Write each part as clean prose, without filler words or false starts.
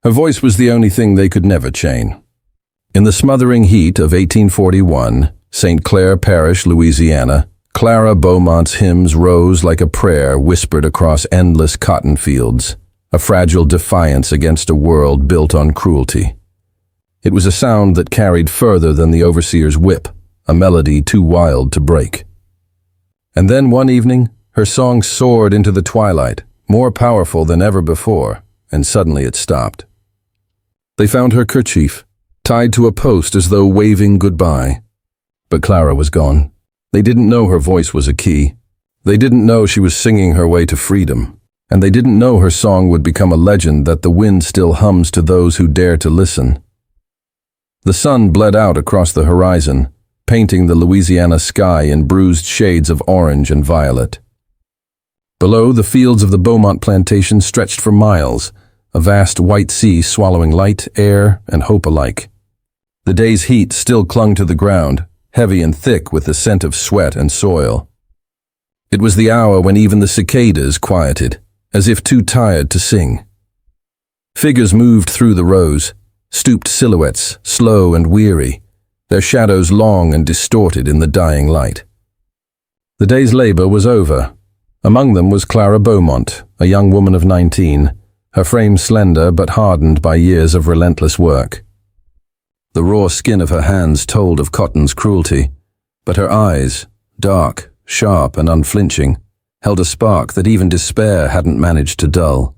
Her voice was the only thing they could never chain. In the smothering heat of 1841, St. Clair Parish, Louisiana, Clara Beaumont's hymns rose like a prayer whispered across endless cotton fields, a fragile defiance against a world built on cruelty. It was a sound that carried further than the overseer's whip, a melody too wild to break. And then one evening, her song soared into the twilight, more powerful than ever before, and suddenly it stopped. They found her kerchief, tied to a post as though waving goodbye. But Clara was gone. They didn't know her voice was a key. They didn't know she was singing her way to freedom. And they didn't know her song would become a legend that the wind still hums to those who dare to listen. The sun bled out across the horizon, painting the Louisiana sky in bruised shades of orange and violet. Below, the fields of the Beaumont plantation stretched for miles, a vast white sea swallowing light, air, and hope alike. The day's heat still clung to the ground, heavy and thick with the scent of sweat and soil. It was the hour when even the cicadas quieted, as if too tired to sing. Figures moved through the rows, stooped silhouettes, slow and weary, their shadows long and distorted in the dying light. The day's labor was over. Among them was Clara Beaumont, a young woman of 19, her frame slender but hardened by years of relentless work. The raw skin of her hands told of cotton's cruelty, but her eyes, dark, sharp and unflinching, held a spark that even despair hadn't managed to dull.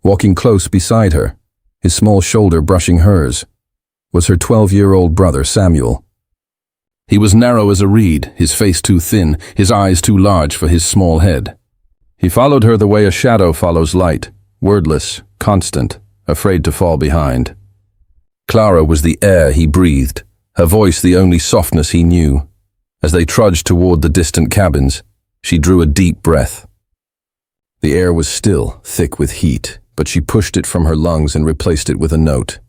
Walking close beside her, his small shoulder brushing hers, was her 12-year-old brother Samuel. He was narrow as a reed, his face too thin, his eyes too large for his small head. He followed her the way a shadow follows light, wordless, constant, afraid to fall behind. Clara was the air he breathed, her voice the only softness he knew. As they trudged toward the distant cabins, she drew a deep breath. The air was still, thick with heat, but she pushed it from her lungs and replaced it with a note.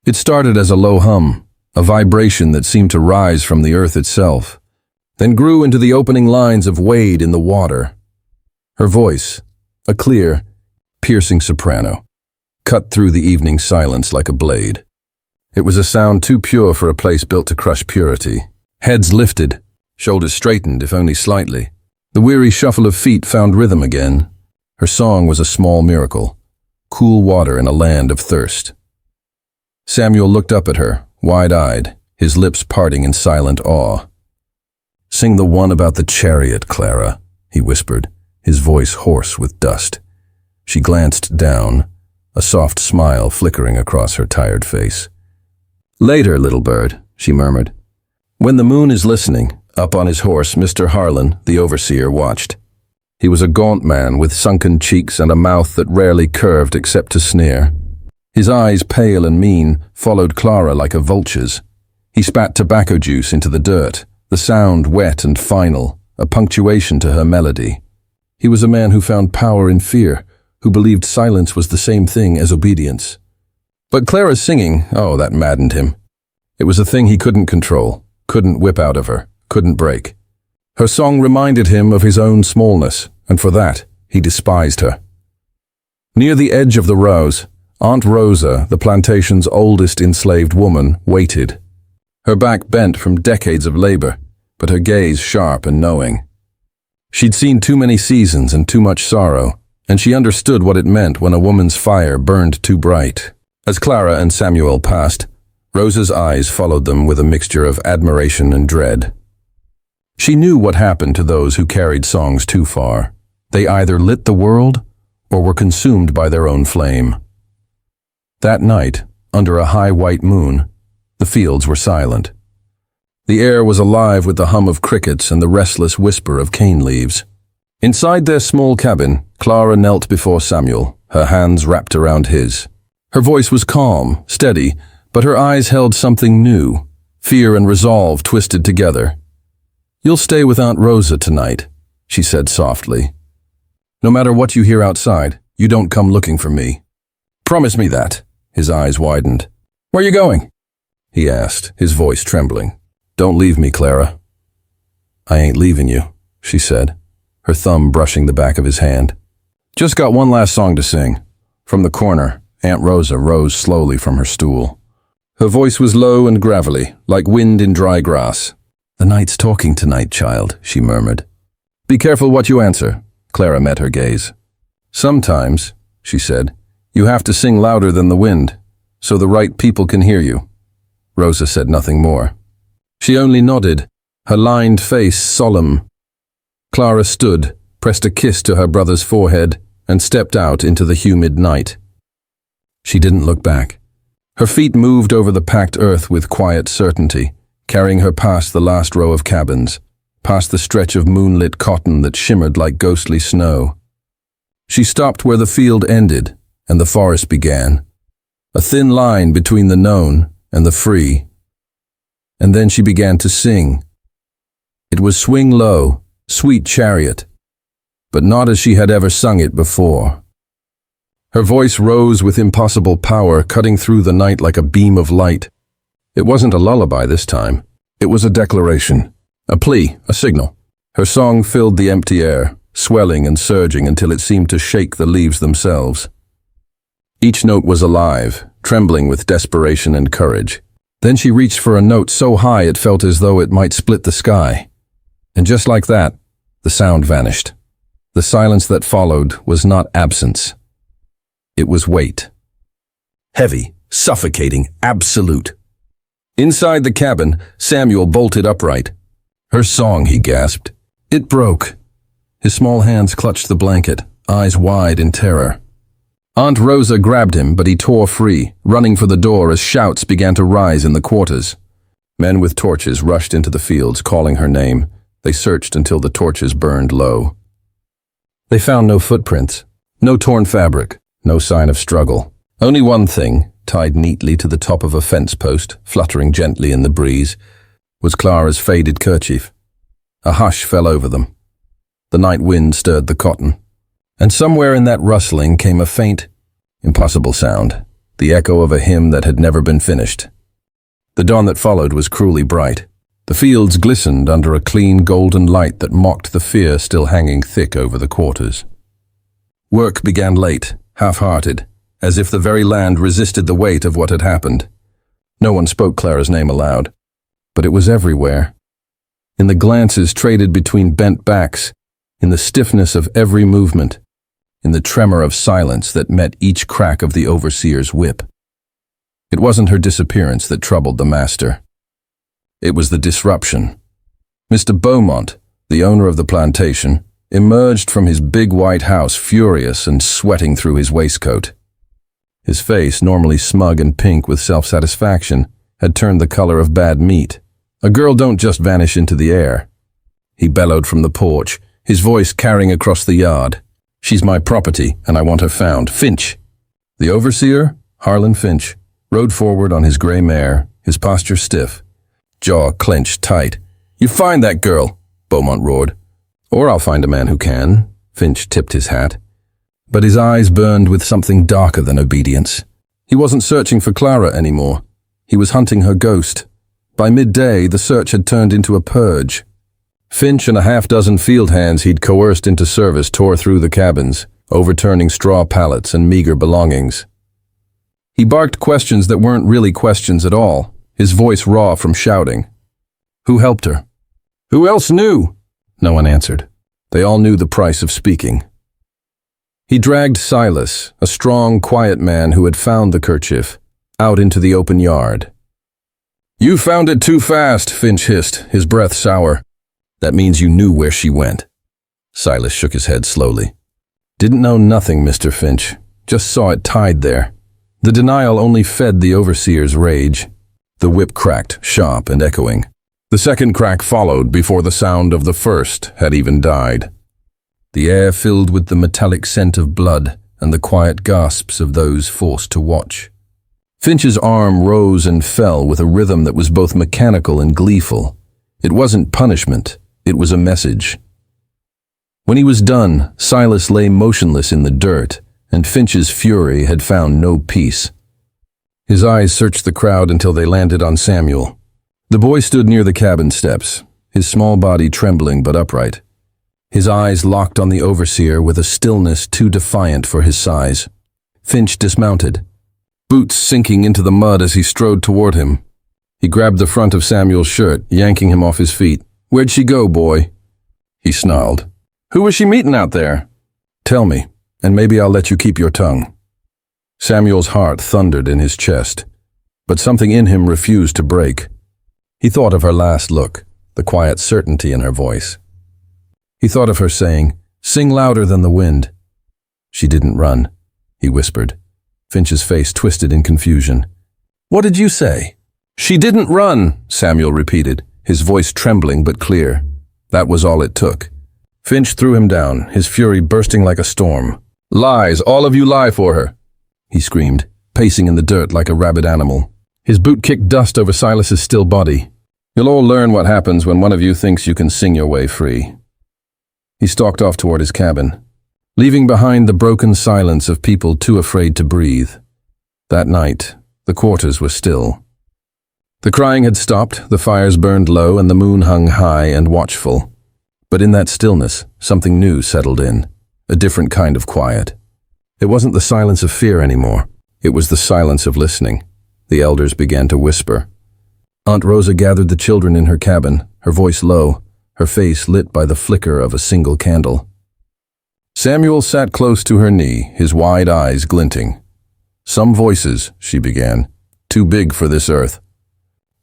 It started as a low hum, a vibration that seemed to rise from the earth itself, then grew into the opening lines of Wade in the water. Her voice, a clear, piercing soprano, cut through the evening silence like a blade. It was a sound too pure for a place built to crush purity. Heads lifted, shoulders straightened, if only slightly. The weary shuffle of feet found rhythm again. Her song was a small miracle, cool water in a land of thirst. Samuel looked up at her, wide-eyed, his lips parting in silent awe. "Sing the one about the chariot, Clara," he whispered, his voice hoarse with dust. She glanced down, a soft smile flickering across her tired face. "Later, little bird," she murmured. When the moon is listening, up on his horse, Mr. Harlan, the overseer, watched. He was a gaunt man with sunken cheeks and a mouth that rarely curved except to sneer. His eyes, pale and mean, followed Clara like a vulture's. He spat tobacco juice into the dirt, the sound wet and final, a punctuation to her melody. He was a man who found power in fear, who believed silence was the same thing as obedience. But Clara's singing, oh, that maddened him. It was a thing he couldn't control, couldn't whip out of her, couldn't break. Her song reminded him of his own smallness, and for that, he despised her. Near the edge of the rows, Aunt Rosa, the plantation's oldest enslaved woman, waited. Her back bent from decades of labor, but her gaze sharp and knowing. She'd seen too many seasons and too much sorrow, and she understood what it meant when a woman's fire burned too bright. As Clara and Samuel passed, Rosa's eyes followed them with a mixture of admiration and dread. She knew what happened to those who carried songs too far. They either lit the world or were consumed by their own flame. That night, under a high white moon, the fields were silent. The air was alive with the hum of crickets and the restless whisper of cane leaves. Inside their small cabin, Clara knelt before Samuel, her hands wrapped around his. Her voice was calm, steady, but her eyes held something new, fear and resolve twisted together. "You'll stay with Aunt Rosa tonight," she said softly. "No matter what you hear outside, you don't come looking for me. Promise me that." His eyes widened. "Where are you going?" he asked, his voice trembling. "Don't leave me, Clara." "I ain't leaving you," she said, her thumb brushing the back of his hand. "Just got one last song to sing. From the corner, Aunt Rosa rose slowly from her stool. Her voice was low and gravelly, like wind in dry grass. "The night's talking tonight, child," she murmured. "Be careful what you answer." Clara met her gaze. "Sometimes," she said, "you have to sing louder than the wind, so the right people can hear you." Rosa said nothing more. She only nodded, her lined face solemn. Clara stood, pressed a kiss to her brother's forehead, and stepped out into the humid night. She didn't look back. Her feet moved over the packed earth with quiet certainty, carrying her past the last row of cabins, past the stretch of moonlit cotton that shimmered like ghostly snow. She stopped where the field ended and the forest began, a thin line between the known and the free. And then she began to sing. It was Swing Low, Sweet Chariot, but not as she had ever sung it before. Her voice rose with impossible power, cutting through the night like a beam of light. It wasn't a lullaby this time. It was a declaration, a plea, a signal. Her song filled the empty air, swelling and surging until it seemed to shake the leaves themselves. Each note was alive, trembling with desperation and courage. Then she reached for a note so high it felt as though it might split the sky. And just like that, the sound vanished. The silence that followed was not absence. It was weight. Heavy, suffocating, absolute. Inside the cabin, Samuel bolted upright. "Her song," he gasped. It broke. His small hands clutched the blanket, eyes wide in terror. Aunt Rosa grabbed him, but he tore free, running for the door as shouts began to rise in the quarters. Men with torches rushed into the fields, calling her name. They searched until the torches burned low. They found no footprints, no torn fabric, no sign of struggle. Only one thing, tied neatly to the top of a fence post, fluttering gently in the breeze, was Clara's faded kerchief. A hush fell over them. The night wind stirred the cotton. And somewhere in that rustling came a faint, impossible sound, the echo of a hymn that had never been finished. The dawn that followed was cruelly bright. The fields glistened under a clean golden light that mocked the fear still hanging thick over the quarters. Work began late, half-hearted, as if the very land resisted the weight of what had happened. No one spoke Clara's name aloud, but it was everywhere. In the glances traded between bent backs, in the stiffness of every movement, in the tremor of silence that met each crack of the overseer's whip. It wasn't her disappearance that troubled the master. It was the disruption. Mr. Beaumont, the owner of the plantation, emerged from his big white house furious and sweating through his waistcoat. His face, normally smug and pink with self-satisfaction, had turned the color of bad meat. A girl don't just vanish into the air. He bellowed from the porch, his voice carrying across the yard. "She's my property, and I want her found. Finch." The overseer, Harlan Finch, rode forward on his gray mare, his posture stiff, jaw clenched tight. "You find that girl," Beaumont roared. "Or I'll find a man who can." Finch tipped his hat. But his eyes burned with something darker than obedience. He wasn't searching for Clara anymore. He was hunting her ghost. By midday, the search had turned into a purge. Finch and a half-dozen field hands he'd coerced into service tore through the cabins, overturning straw pallets and meager belongings. He barked questions that weren't really questions at all, his voice raw from shouting. Who helped her? Who else knew? No one answered. They all knew the price of speaking. He dragged Silas, a strong, quiet man who had found the kerchief, out into the open yard. "You found it too fast," Finch hissed, his breath sour. "That means you knew where she went." Silas shook his head slowly. "Didn't know nothing, Mr. Finch. Just saw it tied there." The denial only fed the overseer's rage. The whip cracked, sharp and echoing. The second crack followed before the sound of the first had even died. The air filled with the metallic scent of blood and the quiet gasps of those forced to watch. Finch's arm rose and fell with a rhythm that was both mechanical and gleeful. It wasn't punishment, it was a message. When he was done, Silas lay motionless in the dirt, and Finch's fury had found no peace. His eyes searched the crowd until they landed on Samuel. The boy stood near the cabin steps, his small body trembling but upright. His eyes locked on the overseer with a stillness too defiant for his size. Finch dismounted, boots sinking into the mud as he strode toward him. He grabbed the front of Samuel's shirt, yanking him off his feet. "Where'd she go, boy?" He snarled. "Who was she meeting out there?" "Tell me, and maybe I'll let you keep your tongue." Samuel's heart thundered in his chest, but something in him refused to break. He thought of her last look, the quiet certainty in her voice. He thought of her saying, "Sing louder than the wind." "She didn't run," he whispered. Finch's face twisted in confusion. "What did you say?" "She didn't run," Samuel repeated, his voice trembling but clear. That was all it took. Finch threw him down, his fury bursting like a storm. "Lies, all of you lie for her," he screamed, pacing in the dirt like a rabid animal. His boot kicked dust over Silas's still body. "You'll all learn what happens when one of you thinks you can sing your way free." He stalked off toward his cabin, leaving behind the broken silence of people too afraid to breathe. That night, the quarters were still. The crying had stopped, the fires burned low, and the moon hung high and watchful. But in that stillness, something new settled in, a different kind of quiet. It wasn't the silence of fear anymore. It was the silence of listening. The elders began to whisper. Aunt Rosa gathered the children in her cabin, her voice low, her face lit by the flicker of a single candle. Samuel sat close to her knee, his wide eyes glinting. "Some voices," she began, "too big for this earth.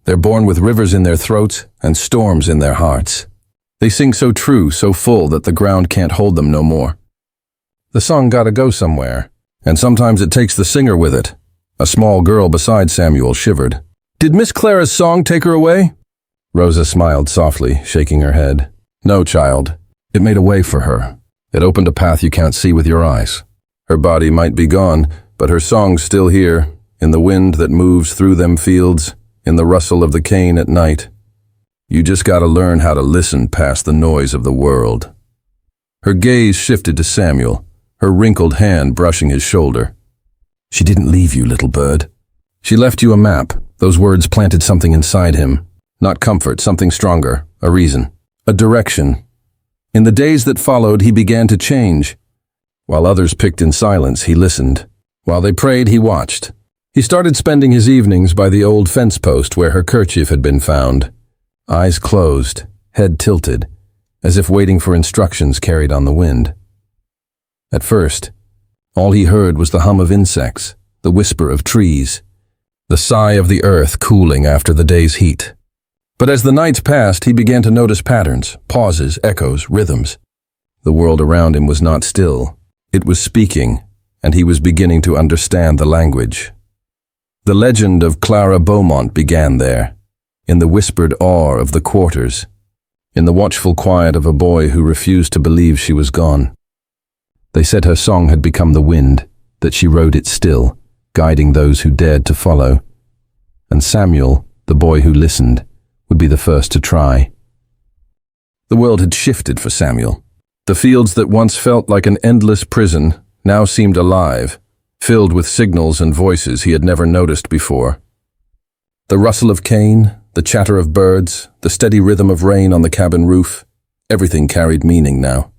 They're born with rivers in their throats and storms in their hearts. They sing so true, so full that the ground can't hold them no more. The song gotta go somewhere, and sometimes it takes the singer with it." A small girl beside Samuel shivered. "Did Miss Clara's song take her away?" Rosa smiled softly, shaking her head. "No, child. It made a way for her. It opened a path you can't see with your eyes. Her body might be gone, but her song's still here, in the wind that moves through them fields, in the rustle of the cane at night. You just gotta learn how to listen past the noise of the world." Her gaze shifted to Samuel, her wrinkled hand brushing his shoulder. "She didn't leave you, little bird. She left you a map." Those words planted something inside him. Not comfort, something stronger, a reason, a direction. In the days that followed, he began to change. While others picked in silence, he listened. While they prayed, he watched. He started spending his evenings by the old fence post where her kerchief had been found. Eyes closed, head tilted, as if waiting for instructions carried on the wind. At first, all he heard was the hum of insects, the whisper of trees, the sigh of the earth cooling after the day's heat. But as the nights passed, he began to notice patterns, pauses, echoes, rhythms. The world around him was not still. It was speaking, and he was beginning to understand the language. The legend of Clara Beaumont began there, in the whispered awe of the quarters, in the watchful quiet of a boy who refused to believe she was gone. They said her song had become the wind, that she rode it still, guiding those who dared to follow. And Samuel, the boy who listened, would be the first to try. The world had shifted for Samuel. The fields that once felt like an endless prison now seemed alive, filled with signals and voices he had never noticed before. The rustle of cane, the chatter of birds, the steady rhythm of rain on the cabin roof, everything carried meaning now.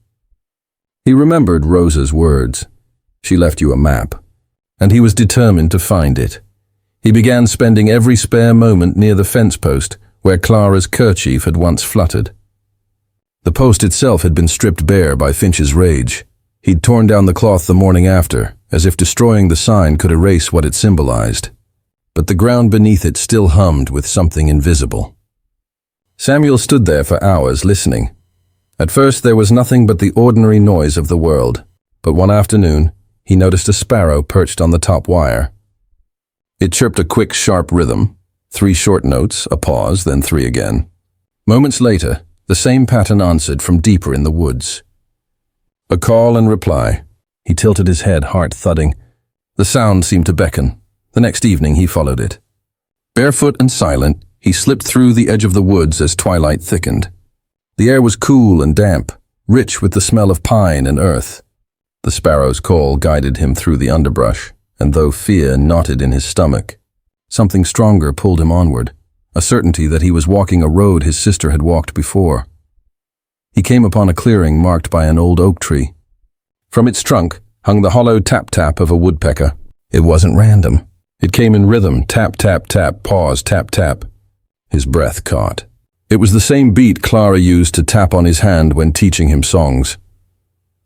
He remembered Rosa's words. She left you a map, and he was determined to find it. He began spending every spare moment near the fence post where Clara's kerchief had once fluttered. The post itself had been stripped bare by Finch's rage. He'd torn down the cloth the morning after, as if destroying the sign could erase what it symbolized. But the ground beneath it still hummed with something invisible. Samuel stood there for hours listening. At first there was nothing but the ordinary noise of the world, but one afternoon he noticed a sparrow perched on the top wire. It chirped a quick, sharp rhythm, 3 short notes, a pause, then 3 again. Moments later, the same pattern answered from deeper in the woods. A call and reply. He tilted his head, heart thudding. The sound seemed to beckon. The next evening he followed it. Barefoot and silent, he slipped through the edge of the woods as twilight thickened. The air was cool and damp, rich with the smell of pine and earth. The sparrow's call guided him through the underbrush, and though fear knotted in his stomach, something stronger pulled him onward, a certainty that he was walking a road his sister had walked before. He came upon a clearing marked by an old oak tree. From its trunk hung the hollow tap-tap of a woodpecker. It wasn't random. It came in rhythm, tap, tap, tap, pause, tap, tap. His breath caught. It was the same beat Clara used to tap on his hand when teaching him songs.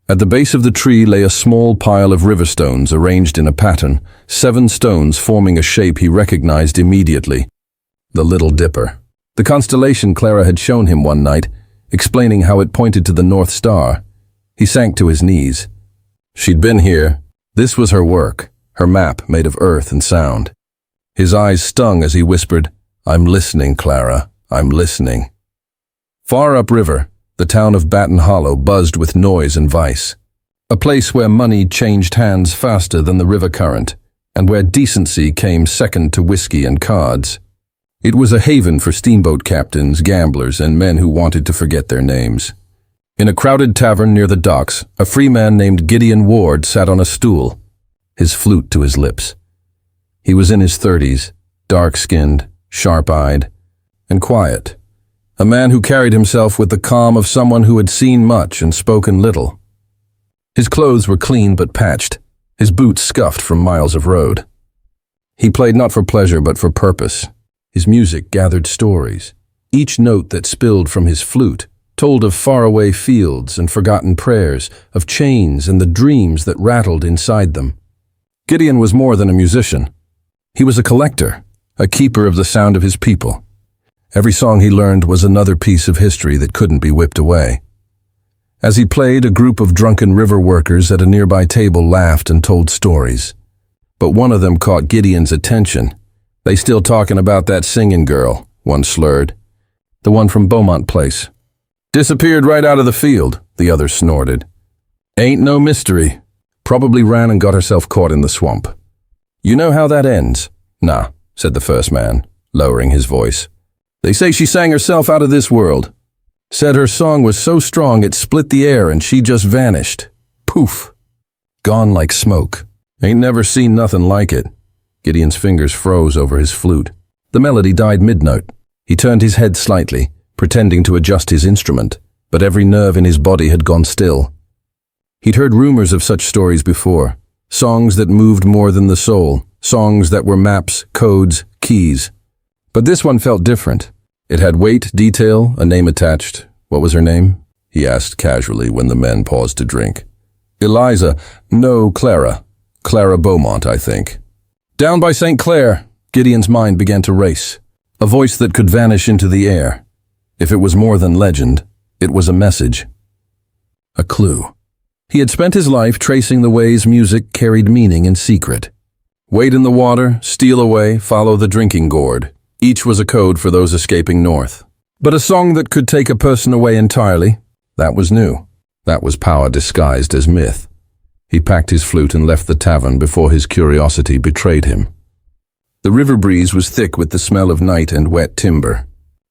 At the base of the tree lay a small pile of river stones arranged in a pattern, 7 stones forming a shape he recognized immediately. The Little Dipper. The constellation Clara had shown him one night, explaining how it pointed to the North Star. He sank to his knees. She'd been here. This was her work, her map made of earth and sound. His eyes stung as he whispered, "I'm listening, Clara, I'm listening." Far upriver, the town of Baton Hollow buzzed with noise and vice. A place where money changed hands faster than the river current, and where decency came second to whiskey and cards. It was a haven for steamboat captains, gamblers, and men who wanted to forget their names. In a crowded tavern near the docks, a free man named Gideon Ward sat on a stool, his flute to his lips. He was in his 30s, dark-skinned, sharp-eyed, and quiet. A man who carried himself with the calm of someone who had seen much and spoken little. His clothes were clean but patched, his boots scuffed from miles of road. He played not for pleasure but for purpose. His music gathered stories. Each note that spilled from his flute told of faraway fields and forgotten prayers, of chains and the dreams that rattled inside them. Gideon was more than a musician. He was a collector, a keeper of the sound of his people. Every song he learned was another piece of history that couldn't be whipped away. As he played, a group of drunken river workers at a nearby table laughed and told stories. But one of them caught Gideon's attention. "They still talking about that singing girl," one slurred. "The one from Beaumont Place. Disappeared right out of the field," the other snorted. "Ain't no mystery. Probably ran and got herself caught in the swamp. You know how that ends?" "Nah," said the first man, lowering his voice. "They say she sang herself out of this world. Said her song was so strong it split the air and she just vanished. Poof. Gone like smoke. Ain't never seen nothing like it." Gideon's fingers froze over his flute. The melody died mid-note. He turned his head slightly, pretending to adjust his instrument, but every nerve in his body had gone still. He'd heard rumors of such stories before, songs that moved more than the soul, songs that were maps, codes, keys. But this one felt different. It had weight, detail, a name attached. "What was her name?" he asked casually when the men paused to drink. "Eliza. No, Clara. Clara Beaumont, I think." "Down by St. Clair." Gideon's mind began to race. A voice that could vanish into the air. If it was more than legend, it was a message. A clue. He had spent his life tracing the ways music carried meaning in secret. Wade in the water, steal away, follow the drinking gourd. Each was a code for those escaping north. But a song that could take a person away entirely, that was new. That was power disguised as myth. He packed his flute and left the tavern before his curiosity betrayed him. The river breeze was thick with the smell of night and wet timber.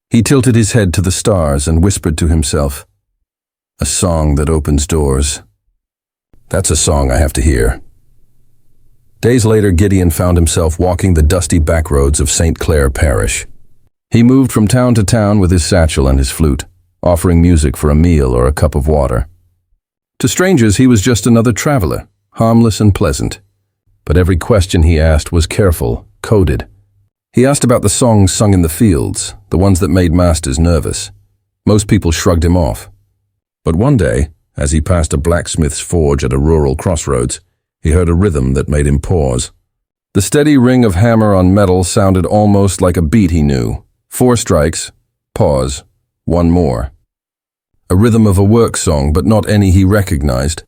He tilted his head to the stars and whispered to himself, "A song that opens doors. That's a song I have to hear." Days later, Gideon found himself walking the dusty back roads of St. Clair Parish. He moved from town to town with his satchel and his flute, offering music for a meal or a cup of water. To strangers, he was just another traveler, harmless and pleasant. But every question he asked was careful, coded. He asked about the songs sung in the fields, the ones that made masters nervous. Most people shrugged him off. But one day, as he passed a blacksmith's forge at a rural crossroads, he heard a rhythm that made him pause. The steady ring of hammer on metal sounded almost like a beat he knew. 4 strikes, pause, 1 more. A rhythm of a work song, but not any he recognized.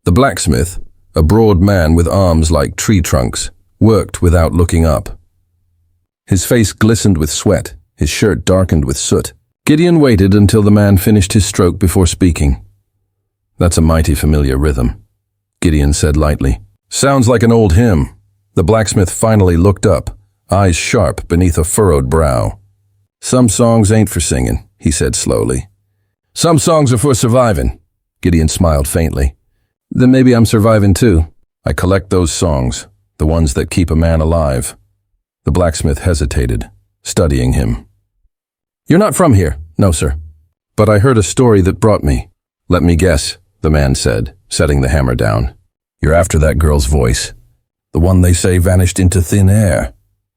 The blacksmith, a broad man with arms like tree trunks, worked without looking up. His face glistened with sweat, his shirt darkened with soot. Gideon waited until the man finished his stroke before speaking. "That's a mighty familiar rhythm," Gideon said lightly. "Sounds like an old hymn." The blacksmith finally looked up, eyes sharp beneath a furrowed brow. "Some songs ain't for singing," he said slowly. "Some songs are for surviving." Gideon smiled faintly. "Then maybe I'm surviving too. I collect those songs, the ones that keep a man alive." The blacksmith hesitated, studying him. "You're not from here?" "No, sir. But I heard a story that brought me." "Let me guess," the man said, setting the hammer down. "You're after that girl's voice." The one they say vanished into thin air.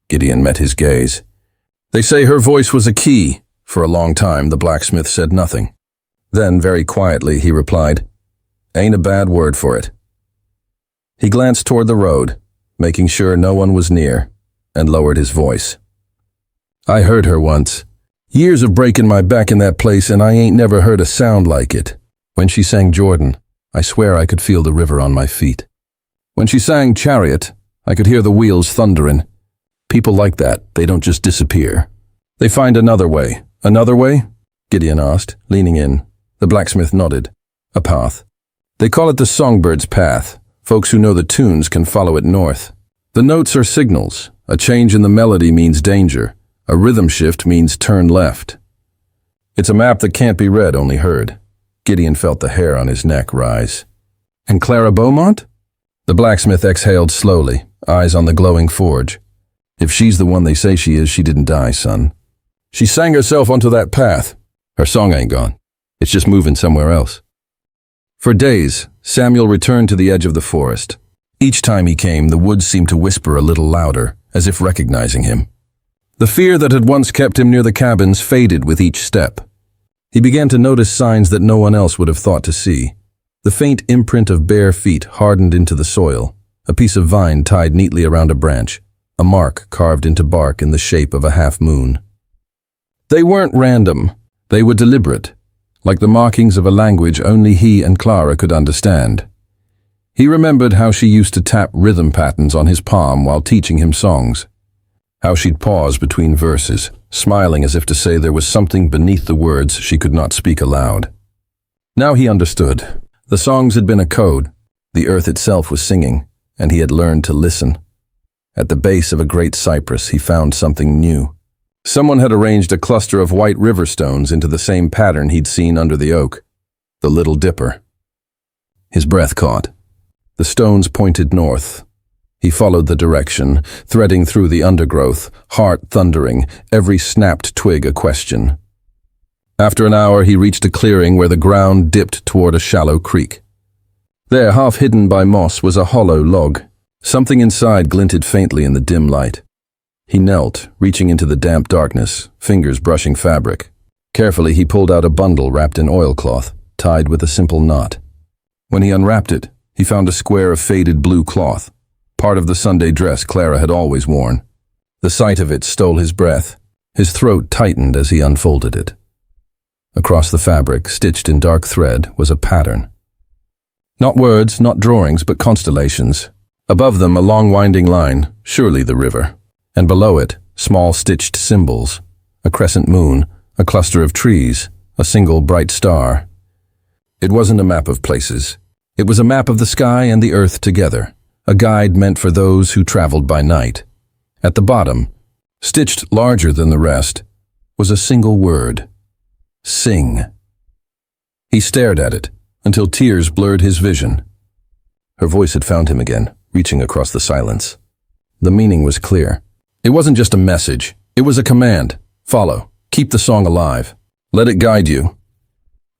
Gideon met his gaze. They say her voice was a key. For a long time, the blacksmith said nothing. Then, very quietly, he replied, "Ain't a bad word for it." He glanced toward the road, making sure no one was near, and lowered his voice. "I heard her once. Years of breaking my back in that place, and I ain't never heard a sound like it. When she sang Jordan, I swear I could feel the river on my feet. When she sang Chariot, I could hear the wheels thundering. People like that, they don't just disappear. They find another way." "Another way?" Gideon asked, leaning in. The blacksmith nodded. "A path. They call it the Songbird's path. Folks who know the tunes can follow it north. The notes are signals. A change in the melody means danger. A rhythm shift means turn left. It's a map that can't be read, only heard." Gideon felt the hair on his neck rise. "And Clara Beaumont?" The blacksmith exhaled slowly, eyes on the glowing forge. "If she's the one they say she is, she didn't die, son. She sang herself onto that path. Her song ain't gone. It's just moving somewhere else." For days, Samuel returned to the edge of the forest. Each time he came, the woods seemed to whisper a little louder, as if recognizing him. The fear that had once kept him near the cabins faded with each step. He began to notice signs that no one else would have thought to see. The faint imprint of bare feet hardened into the soil, a piece of vine tied neatly around a branch, a mark carved into bark in the shape of a half-moon. They weren't random. They were deliberate, like the markings of a language only he and Clara could understand. He remembered how she used to tap rhythm patterns on his palm while teaching him songs. How she'd pause between verses, smiling as if to say there was something beneath the words she could not speak aloud. Now he understood. The songs had been a code. The earth itself was singing, and he had learned to listen. At the base of a great cypress, he found something new. Someone had arranged a cluster of white river stones into the same pattern he'd seen under the oak, the Little Dipper. His breath caught. The stones pointed north. He followed the direction, threading through the undergrowth, heart thundering, every snapped twig a question. After an hour, he reached a clearing where the ground dipped toward a shallow creek. There, half hidden by moss, was a hollow log. Something inside glinted faintly in the dim light. He knelt, reaching into the damp darkness, fingers brushing fabric. Carefully, he pulled out a bundle wrapped in oilcloth, tied with a simple knot. When he unwrapped it, he found a square of faded blue cloth, part of the Sunday dress Clara had always worn. The sight of it stole his breath. His throat tightened as he unfolded it. Across the fabric, stitched in dark thread, was a pattern. Not words, not drawings, but constellations. Above them, a long winding line, surely the river. And below it, small stitched symbols. A crescent moon, a cluster of trees, a single bright star. It wasn't a map of places. It was a map of the sky and the earth together, a guide meant for those who traveled by night. At the bottom, stitched larger than the rest, was a single word. Sing. He stared at it, until tears blurred his vision. Her voice had found him again, reaching across the silence. The meaning was clear. It wasn't just a message, it was a command. Follow. Keep the song alive. Let it guide you.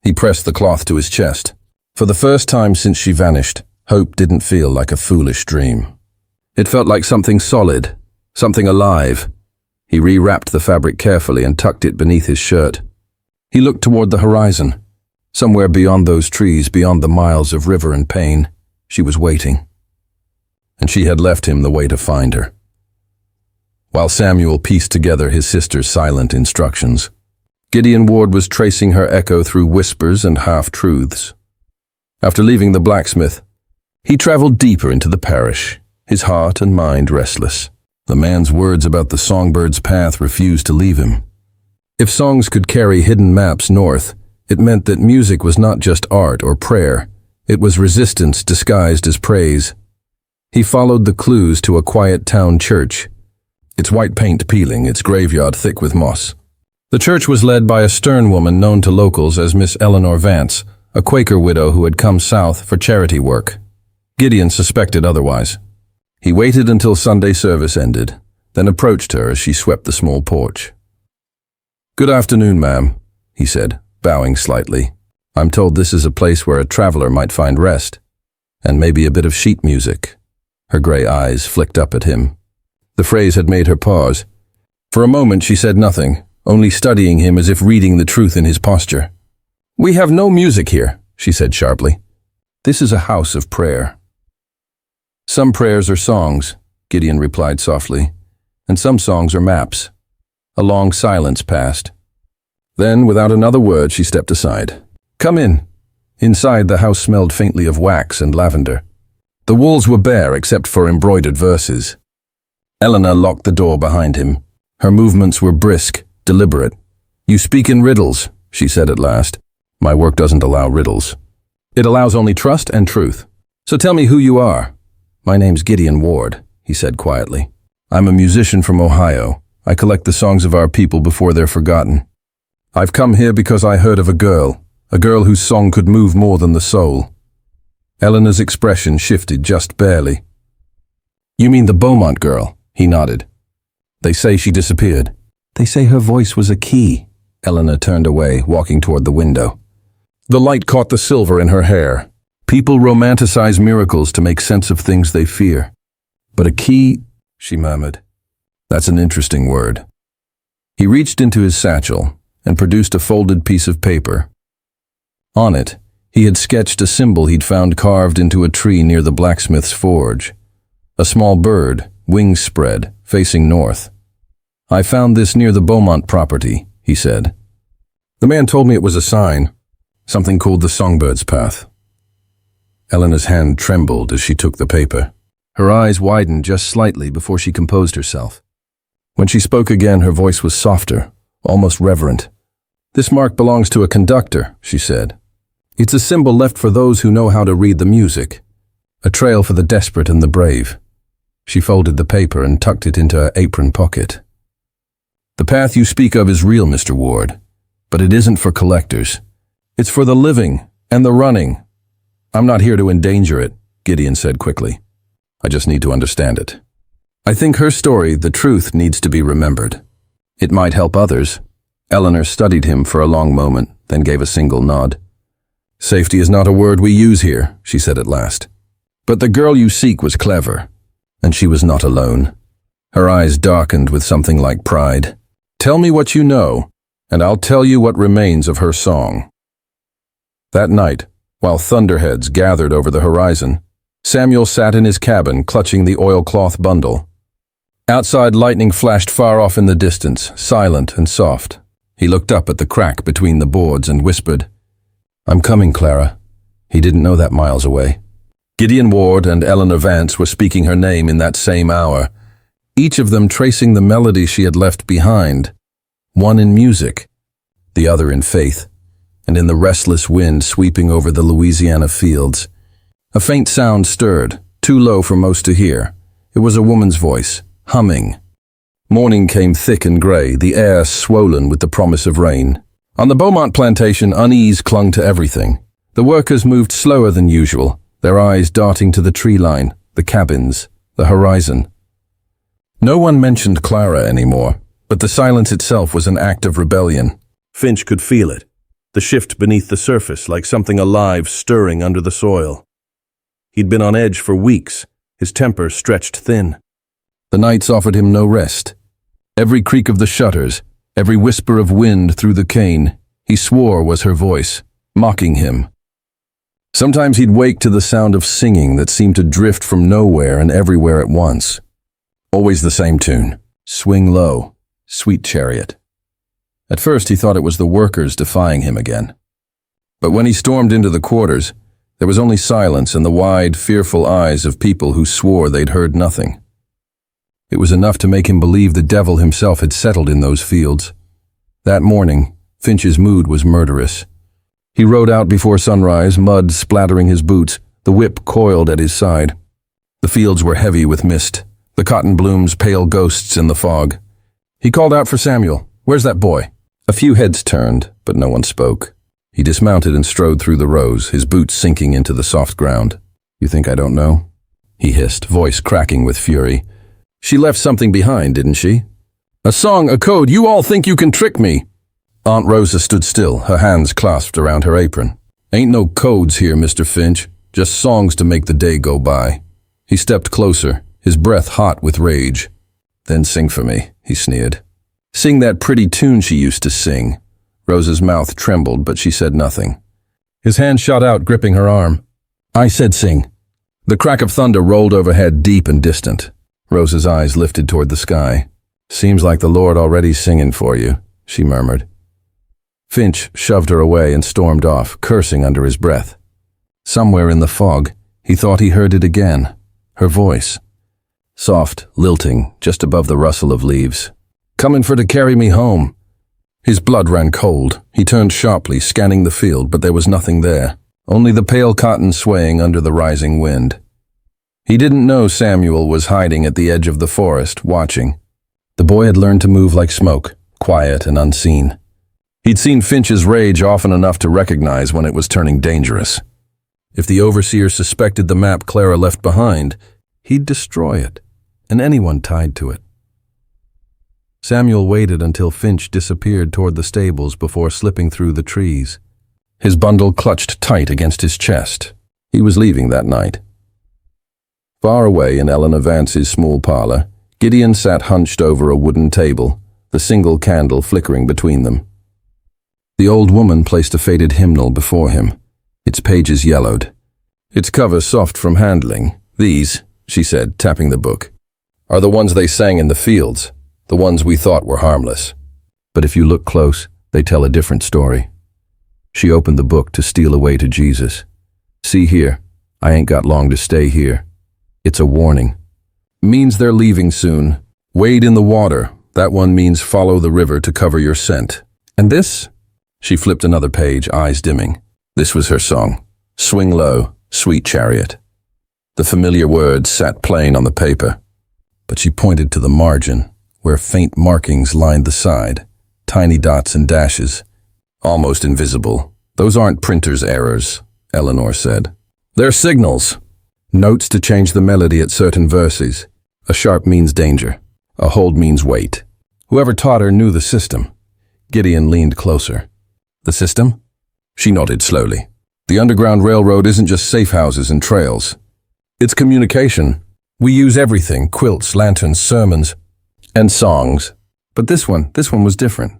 He pressed the cloth to his chest. For the first time since she vanished, hope didn't feel like a foolish dream. It felt like something solid, something alive. He rewrapped the fabric carefully and tucked it beneath his shirt. He looked toward the horizon. Somewhere beyond those trees, beyond the miles of river and pain, she was waiting. And she had left him the way to find her. While Samuel pieced together his sister's silent instructions, Gideon Ward was tracing her echo through whispers and half-truths. After leaving the blacksmith, he traveled deeper into the parish, his heart and mind restless. The man's words about the Songbird's path refused to leave him. If songs could carry hidden maps north, it meant that music was not just art or prayer. It was resistance disguised as praise. He followed the clues to a quiet town church, its white paint peeling, its graveyard thick with moss. The church was led by a stern woman known to locals as Miss Eleanor Vance, a Quaker widow who had come south for charity work. Gideon suspected otherwise. He waited until Sunday service ended, then approached her as she swept the small porch. "Good afternoon, ma'am," he said, bowing slightly. "I'm told this is a place where a traveler might find rest, and maybe a bit of sheet music." Her gray eyes flicked up at him. The phrase had made her pause. For a moment she said nothing, only studying him as if reading the truth in his posture. "We have no music here," she said sharply. "This is a house of prayer." "Some prayers are songs," Gideon replied softly, "and some songs are maps." A long silence passed. Then, without another word, she stepped aside. "Come in." Inside, the house smelled faintly of wax and lavender. The walls were bare except for embroidered verses. Eleanor locked the door behind him. Her movements were brisk, deliberate. "You speak in riddles," she said at last. "My work doesn't allow riddles. It allows only trust and truth. So tell me who you are." "My name's Gideon Ward," he said quietly. "I'm a musician from Ohio. I collect the songs of our people before they're forgotten. I've come here because I heard of a girl whose song could move more than the soul." Eleanor's expression shifted just barely. "You mean the Beaumont girl?" He nodded. "They say she disappeared." "They say her voice was a key." Eleanor turned away, walking toward the window. The light caught the silver in her hair. "People romanticize miracles to make sense of things they fear. But a key," she murmured. "That's an interesting word." He reached into his satchel and produced a folded piece of paper. On it, he had sketched a symbol he'd found carved into a tree near the blacksmith's forge. A small bird, wings spread, facing north. "I found this near the Beaumont property," he said. "The man told me it was a sign, something called the Songbird's path." Eleanor's hand trembled as she took the paper. Her eyes widened just slightly before she composed herself. When she spoke again, her voice was softer, almost reverent. "This mark belongs to a conductor," she said. "It's a symbol left for those who know how to read the music. A trail for the desperate and the brave." She folded the paper and tucked it into her apron pocket. "The path you speak of is real, Mr. Ward, but it isn't for collectors. It's for the living and the running." "I'm not here to endanger it," Gideon said quickly. "I just need to understand it. I think her story, the truth, needs to be remembered. It might help others." Eleanor studied him for a long moment, then gave a single nod. "Safety is not a word we use here," she said at last. "But the girl you seek was clever, and she was not alone." Her eyes darkened with something like pride. "Tell me what you know, and I'll tell you what remains of her song." That night, while thunderheads gathered over the horizon, Samuel sat in his cabin clutching the oilcloth bundle. Outside, lightning flashed far off in the distance, silent and soft. He looked up at the crack between the boards and whispered, "I'm coming, Clara." He didn't know that miles away. Gideon Ward and Eleanor Vance were speaking her name in that same hour, each of them tracing the melody she had left behind, one in music, the other in faith, and in the restless wind sweeping over the Louisiana fields. A faint sound stirred, too low for most to hear. It was a woman's voice, humming. Morning came thick and gray, the air swollen with the promise of rain. On the Beaumont plantation, unease clung to everything. The workers moved slower than usual, their eyes darting to the tree line, the cabins, the horizon. No one mentioned Clara anymore, but the silence itself was an act of rebellion. Finch could feel it, the shift beneath the surface, like something alive stirring under the soil. He'd been on edge for weeks, his temper stretched thin. The nights offered him no rest. Every creak of the shutters, every whisper of wind through the cane, he swore was her voice, mocking him. Sometimes he'd wake to the sound of singing that seemed to drift from nowhere and everywhere at once. Always the same tune, "Swing Low, Sweet Chariot." At first he thought it was the workers defying him again. But when he stormed into the quarters, there was only silence and the wide, fearful eyes of people who swore they'd heard nothing. It was enough to make him believe the devil himself had settled in those fields. That morning, Finch's mood was murderous. He rode out before sunrise, mud splattering his boots, the whip coiled at his side. The fields were heavy with mist, the cotton blooms pale ghosts in the fog. He called out for Samuel. "Where's that boy?" A few heads turned, but no one spoke. He dismounted and strode through the rows, his boots sinking into the soft ground. "You think I don't know?" he hissed, voice cracking with fury. "She left something behind, didn't she? A song, a code, you all think you can trick me!" Aunt Rosa stood still, her hands clasped around her apron. "Ain't no codes here, Mr. Finch, just songs to make the day go by." He stepped closer, his breath hot with rage. "Then sing for me," he sneered. "Sing that pretty tune she used to sing." Rose's mouth trembled, but she said nothing. His hand shot out, gripping her arm. "I said sing." The crack of thunder rolled overhead, deep and distant. Rose's eyes lifted toward the sky. "Seems like the Lord already singing for you," she murmured. Finch shoved her away and stormed off, cursing under his breath. Somewhere in the fog, he thought he heard it again. Her voice. Soft, lilting, just above the rustle of leaves. "Coming for to carry me home." His blood ran cold. He turned sharply, scanning the field, but there was nothing there. Only the pale cotton swaying under the rising wind. He didn't know Samuel was hiding at the edge of the forest, watching. The boy had learned to move like smoke, quiet and unseen. He'd seen Finch's rage often enough to recognize when it was turning dangerous. If the overseer suspected the map Clara left behind, he'd destroy it, and anyone tied to it. Samuel waited until Finch disappeared toward the stables before slipping through the trees. His bundle clutched tight against his chest. He was leaving that night. Far away in Eleanor Vance's small parlor, Gideon sat hunched over a wooden table, the single candle flickering between them. The old woman placed a faded hymnal before him, its pages yellowed. "Its cover soft from handling. These," she said, tapping the book, "are the ones they sang in the fields, the ones we thought were harmless. But if you look close, they tell a different story." She opened the book to steal away to Jesus. "See here, I ain't got long to stay here. It's a warning. Means they're leaving soon. Wade in the water. That one means follow the river to cover your scent. And this?" She flipped another page, eyes dimming. This was her song. "Swing low, sweet chariot." The familiar words sat plain on the paper. But she pointed to the margin, where faint markings lined the side, tiny dots and dashes, almost invisible. "Those aren't printer's errors," Eleanor said. "They're signals. Notes to change the melody at certain verses. A sharp means danger. A hold means wait." Whoever taught her knew the system. Gideon leaned closer. "The system?" She nodded slowly. "The Underground Railroad isn't just safe houses and trails. It's communication. We use everything, quilts, lanterns, sermons, and songs. But this one was different.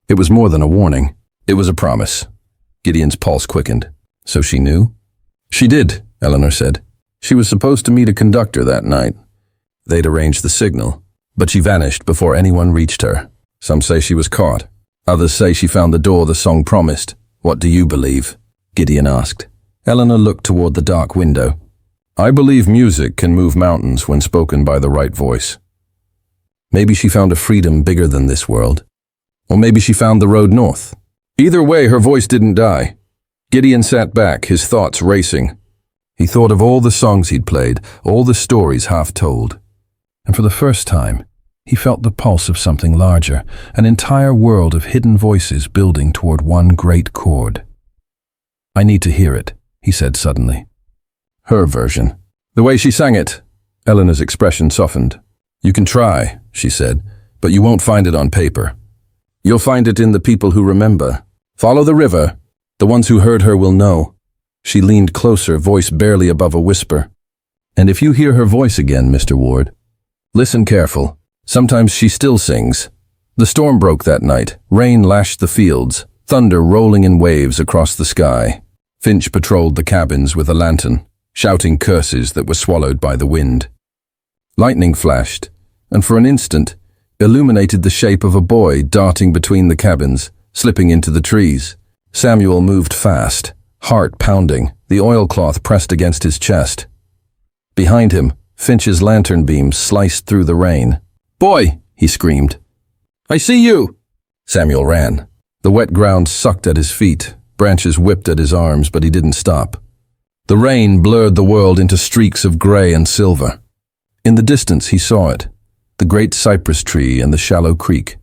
It was more than a warning. It was a promise." Gideon's pulse quickened. "So she knew?" "She did," Eleanor said. "She was supposed to meet a conductor that night. They'd arranged the signal, but she vanished before anyone reached her. Some say she was caught. Others say she found the door the song promised. What do you believe?" Gideon asked. Eleanor looked toward the dark window. "I believe music can move mountains when spoken by the right voice. Maybe she found a freedom bigger than this world. Or maybe she found the road north. Either way, her voice didn't die." Gideon sat back, his thoughts racing. He thought of all the songs he'd played, all the stories half told. And for the first time, he felt the pulse of something larger, an entire world of hidden voices building toward one great chord. "I need to hear it," he said suddenly. Her version. The way she sang it. Eleanor's expression softened. "You can try," she said, "but you won't find it on paper. You'll find it in the people who remember. Follow the river. The ones who heard her will know." She leaned closer, voice barely above a whisper. "And if you hear her voice again, Mr. Ward, listen careful. Sometimes she still sings. The storm broke that night. Rain lashed the fields, thunder rolling in waves across the sky. Finch patrolled the cabins with a lantern, shouting curses that were swallowed by the wind. Lightning flashed, and for an instant, illuminated the shape of a boy darting between the cabins, slipping into the trees. Samuel moved fast, heart pounding, the oilcloth pressed against his chest. Behind him, Finch's lantern beam sliced through the rain. "Boy!" he screamed. "I see you!" Samuel ran. The wet ground sucked at his feet, branches whipped at his arms, but he didn't stop. The rain blurred the world into streaks of gray and silver. In the distance he saw it, the great cypress tree and the shallow creek.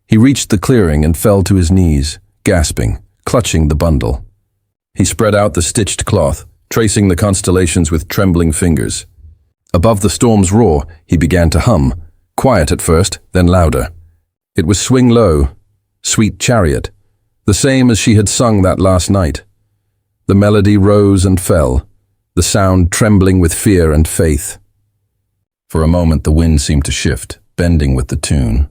He reached the clearing and fell to his knees, gasping, clutching the bundle. He spread out the stitched cloth, tracing the constellations with trembling fingers. Above the storm's roar, he began to hum, quiet at first, then louder. It was "Swing Low, Sweet Chariot," the same as she had sung that last night. The melody rose and fell, the sound trembling with fear and faith. For a moment the wind seemed to shift, bending with the tune.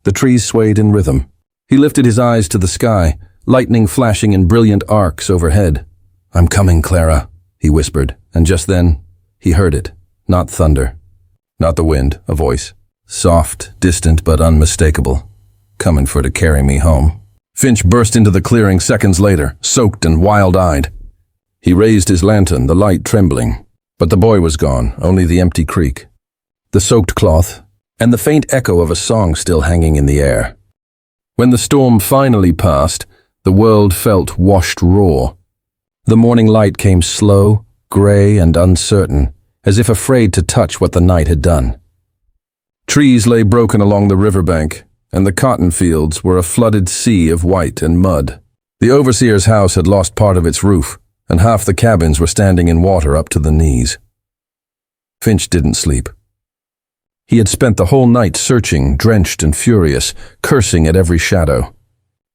The trees swayed in rhythm. He lifted his eyes to the sky, lightning flashing in brilliant arcs overhead. "I'm coming, Clara," he whispered, and just then he heard it. Not thunder, not the wind, a voice. Soft, distant, but unmistakable. Coming for to carry me home. Finch burst into the clearing seconds later, soaked and wild-eyed. He raised his lantern, the light trembling. But the boy was gone, only the empty creek, the soaked cloth, and the faint echo of a song still hanging in the air. When the storm finally passed, the world felt washed raw. The morning light came slow, gray, and uncertain, as if afraid to touch what the night had done. Trees lay broken along the riverbank, and the cotton fields were a flooded sea of white and mud. The overseer's house had lost part of its roof, and half the cabins were standing in water up to the knees. Finch didn't sleep. He had spent the whole night searching, drenched and furious, cursing at every shadow.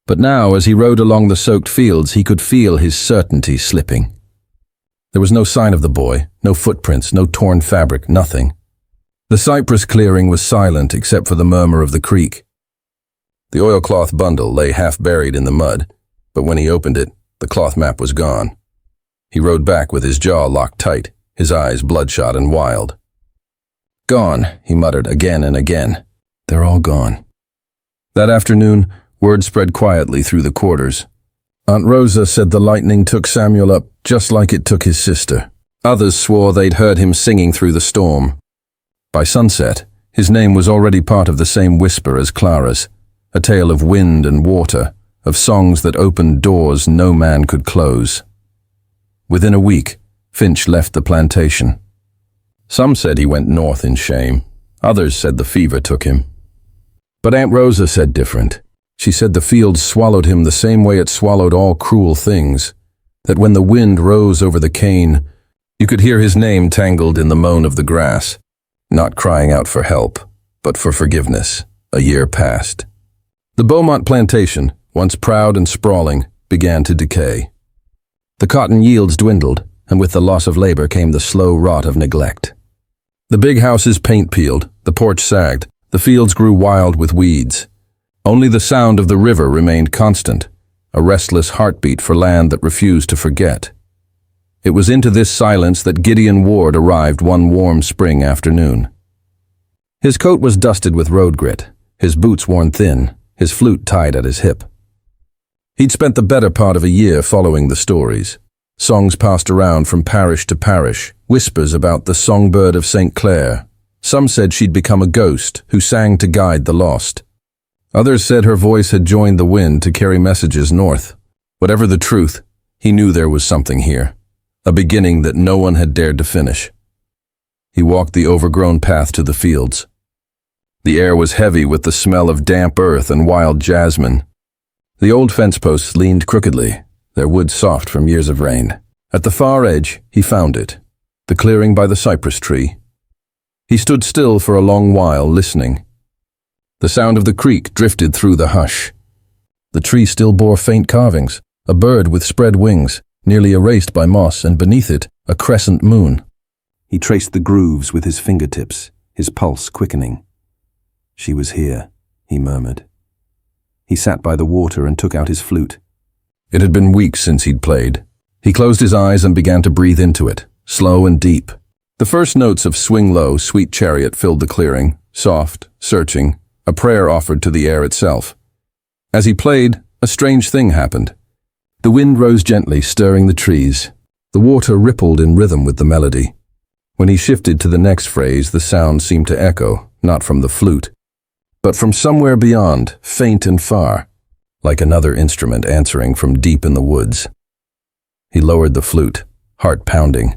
But now, as he rode along the soaked fields, he could feel his certainty slipping. There was no sign of the boy, no footprints, no torn fabric, nothing. The cypress clearing was silent except for the murmur of the creek. The oilcloth bundle lay half buried in the mud, but when he opened it, the cloth map was gone. He rode back with his jaw locked tight, his eyes bloodshot and wild. "Gone," he muttered again and again. "They're all gone." That afternoon, word spread quietly through the quarters. Aunt Rosa said the lightning took Samuel up just like it took his sister. Others swore they'd heard him singing through the storm. By sunset, his name was already part of the same whisper as Clara's, a tale of wind and water, of songs that opened doors no man could close. Within a week, Finch left the plantation. Some said he went north in shame. Others said the fever took him. But Aunt Rosa said different. She said the fields swallowed him the same way it swallowed all cruel things, that when the wind rose over the cane, you could hear his name tangled in the moan of the grass, not crying out for help, but for forgiveness. A year passed. The Beaumont plantation, once proud and sprawling, began to decay. The cotton yields dwindled, and with the loss of labor came the slow rot of neglect. The big houses paint peeled, the porch sagged, the fields grew wild with weeds. Only the sound of the river remained constant, a restless heartbeat for land that refused to forget. It was into this silence that Gideon Ward arrived one warm spring afternoon. His coat was dusted with road grit, his boots worn thin, his flute tied at his hip. He'd spent the better part of a year following the stories. Songs passed around from parish to parish, whispers about the Songbird of St. Clair. Some said she'd become a ghost who sang to guide the lost. Others said her voice had joined the wind to carry messages north. Whatever the truth, he knew there was something here, a beginning that no one had dared to finish. He walked the overgrown path to the fields. The air was heavy with the smell of damp earth and wild jasmine. The old fence posts leaned crookedly, their wood soft from years of rain. At the far edge, he found it, the clearing by the cypress tree. He stood still for a long while, listening. The sound of the creek drifted through the hush. The tree still bore faint carvings, a bird with spread wings, nearly erased by moss, and beneath it, a crescent moon. He traced the grooves with his fingertips, his pulse quickening. "She was here," he murmured. He sat by the water and took out his flute. It had been weeks since he'd played. He closed his eyes and began to breathe into it, slow and deep. The first notes of Swing Low, Sweet Chariot filled the clearing, soft, searching, a prayer offered to the air itself. As he played, a strange thing happened. The wind rose gently, stirring the trees. The water rippled in rhythm with the melody. When he shifted to the next phrase, the sound seemed to echo, not from the flute, but from somewhere beyond, faint and far, like another instrument answering from deep in the woods. He lowered the flute, heart pounding.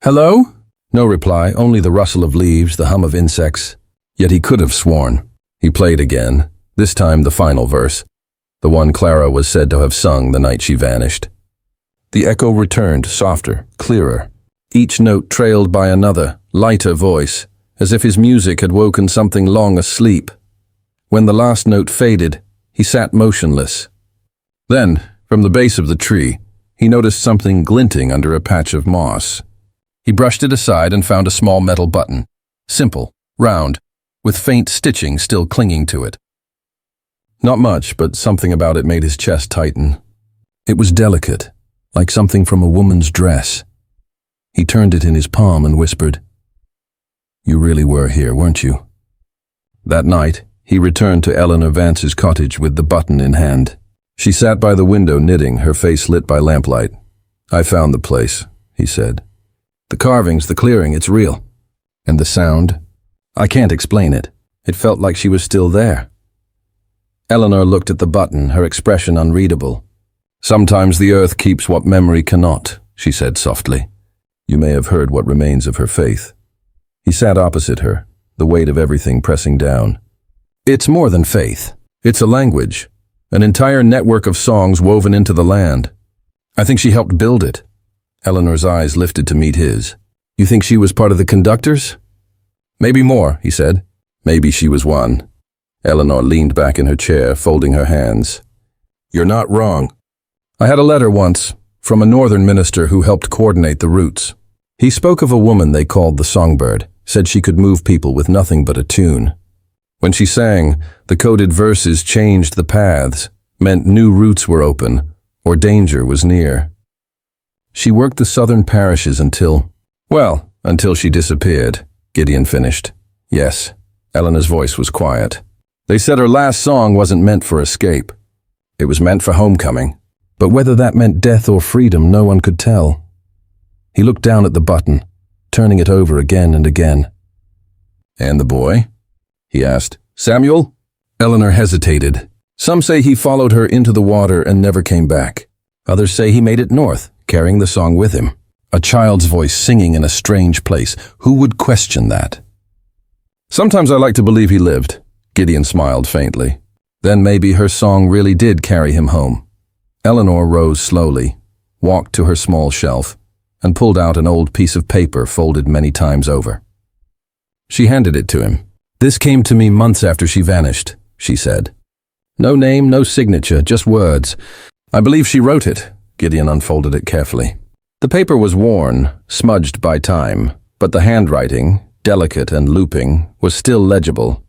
"Hello?" No reply, only the rustle of leaves, the hum of insects. Yet he could have sworn. He played again, this time the final verse, the one Clara was said to have sung the night she vanished. The echo returned, softer, clearer, each note trailed by another, lighter voice, as if his music had woken something long asleep. When the last note faded, he sat motionless. Then, from the base of the tree, he noticed something glinting under a patch of moss. He brushed it aside and found a small metal button. Simple, round, with faint stitching still clinging to it. Not much, but something about it made his chest tighten. It was delicate, like something from a woman's dress. He turned it in his palm and whispered, "You really were here, weren't you?" That night, he returned to Eleanor Vance's cottage with the button in hand. She sat by the window knitting, her face lit by lamplight. "I found the place," he said. "The carvings, the clearing, it's real. And the sound? I can't explain it. It felt like she was still there." Eleanor looked at the button, her expression unreadable. "Sometimes the earth keeps what memory cannot," she said softly. You may have heard what remains of her faith. He sat opposite her, the weight of everything pressing down. "It's more than faith. It's a language, an entire network of songs woven into the land. I think she helped build it." Eleanor's eyes lifted to meet his. "You think she was part of the conductors?" "Maybe more," he said. "Maybe she was one." Eleanor leaned back in her chair, folding her hands. "You're not wrong. I had a letter once from a northern minister who helped coordinate the routes. He spoke of a woman they called the Songbird, said she could move people with nothing but a tune. When she sang, the coded verses changed the paths, meant new routes were open, or danger was near. She worked the southern parishes until she disappeared," Gideon finished. "Yes." Eleanor's voice was quiet. "They said her last song wasn't meant for escape. It was meant for homecoming. But whether that meant death or freedom, no one could tell." He looked down at the button, turning it over again and again. "And the boy?" he asked. "Samuel?" Eleanor hesitated. "Some say he followed her into the water and never came back. Others say he made it north, carrying the song with him. A child's voice singing in a strange place. Who would question that?" "Sometimes I like to believe he lived," Gideon smiled faintly. "Then maybe her song really did carry him home." Eleanor rose slowly, walked to her small shelf, and pulled out an old piece of paper folded many times over. She handed it to him. "This came to me months after she vanished," she said. "No name, no signature, just words. I believe she wrote it." Gideon unfolded it carefully. The paper was worn, smudged by time, but the handwriting, delicate and looping, was still legible.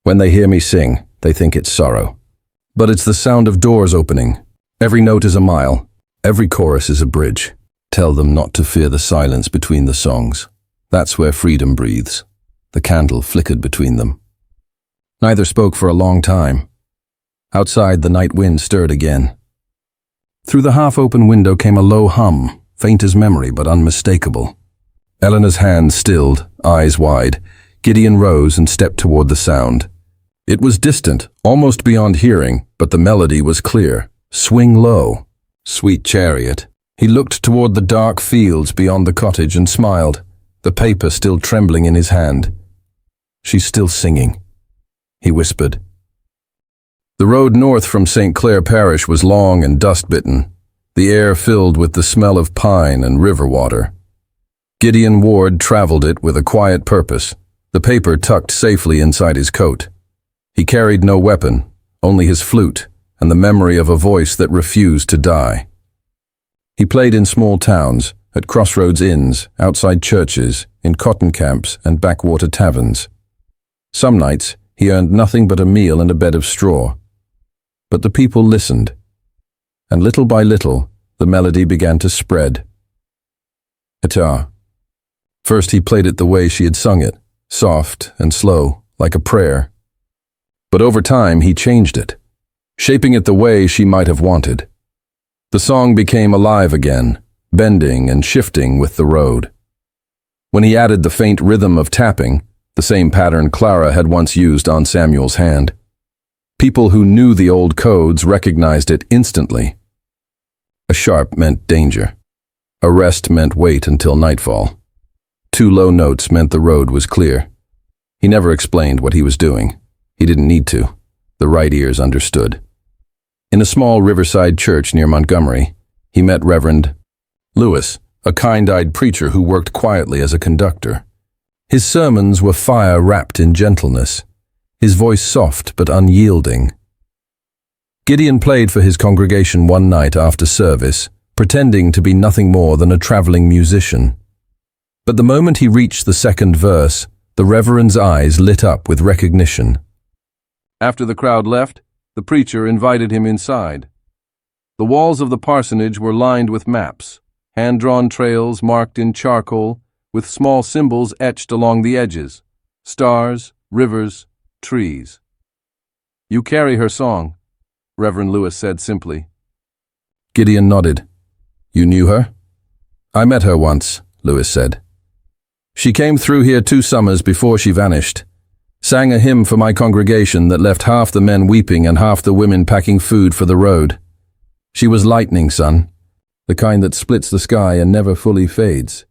"When they hear me sing, they think it's sorrow. But it's the sound of doors opening. Every note is a mile. Every chorus is a bridge. Tell them not to fear the silence between the songs. That's where freedom breathes." The candle flickered between them. Neither spoke for a long time. Outside, the night wind stirred again. Through the half-open window came a low hum, faint as memory but unmistakable. Eleanor's hand stilled, eyes wide. Gideon rose and stepped toward the sound. It was distant, almost beyond hearing, but the melody was clear. "Swing low, sweet chariot." He looked toward the dark fields beyond the cottage and smiled, the paper still trembling in his hand. "She's still singing," he whispered. The road north from St. Clair Parish was long and dust-bitten, the air filled with the smell of pine and river water. Gideon Ward traveled it with a quiet purpose, the paper tucked safely inside his coat. He carried no weapon, only his flute and the memory of a voice that refused to die. He played in small towns, at crossroads inns, outside churches, in cotton camps and backwater taverns. Some nights, he earned nothing but a meal and a bed of straw. But the people listened, and little by little, the melody began to spread. Guitar. First he played it the way she had sung it, soft and slow, like a prayer. But over time he changed it, shaping it the way she might have wanted. The song became alive again, bending and shifting with the road. When he added the faint rhythm of tapping, the same pattern Clara had once used on Samuel's hand, people who knew the old codes recognized it instantly. A sharp meant danger. A rest meant wait until nightfall. 2 low notes meant the road was clear. He never explained what he was doing. He didn't need to. The right ears understood. In a small riverside church near Montgomery, he met Reverend Lewis, a kind-eyed preacher who worked quietly as a conductor. His sermons were fire wrapped in gentleness, his voice soft but unyielding. Gideon played for his congregation one night after service, pretending to be nothing more than a traveling musician. But the moment he reached the second verse, the Reverend's eyes lit up with recognition. After the crowd left, the preacher invited him inside. The walls of the parsonage were lined with maps, hand-drawn trails marked in charcoal, with small symbols etched along the edges: stars, rivers, trees. "You carry her song," Reverend Lewis said simply. Gideon nodded. "You knew her?" "I met her once," Lewis said. "She came through here 2 summers before she vanished. Sang a hymn for my congregation that left half the men weeping and half the women packing food for the road. She was lightning, son, the kind that splits the sky and never fully fades."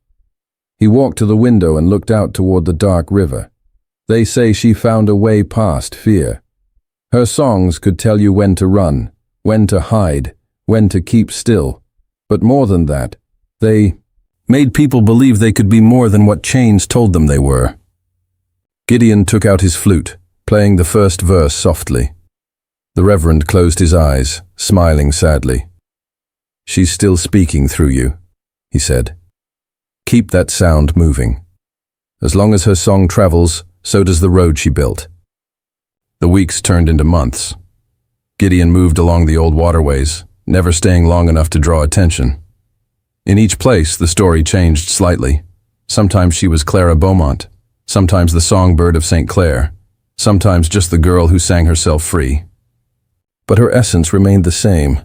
He walked to the window and looked out toward the dark river. "They say she found a way past fear. Her songs could tell you when to run, when to hide, when to keep still. But more than that, they made people believe they could be more than what chains told them they were." Gideon took out his flute, playing the first verse softly. The Reverend closed his eyes, smiling sadly. "She's still speaking through you," he said. "Keep that sound moving. As long as her song travels, so does the road she built." The weeks turned into months. Gideon moved along the old waterways, never staying long enough to draw attention. In each place, the story changed slightly. Sometimes she was Clara Beaumont, sometimes the Songbird of St. Clair, sometimes just the girl who sang herself free. But her essence remained the same,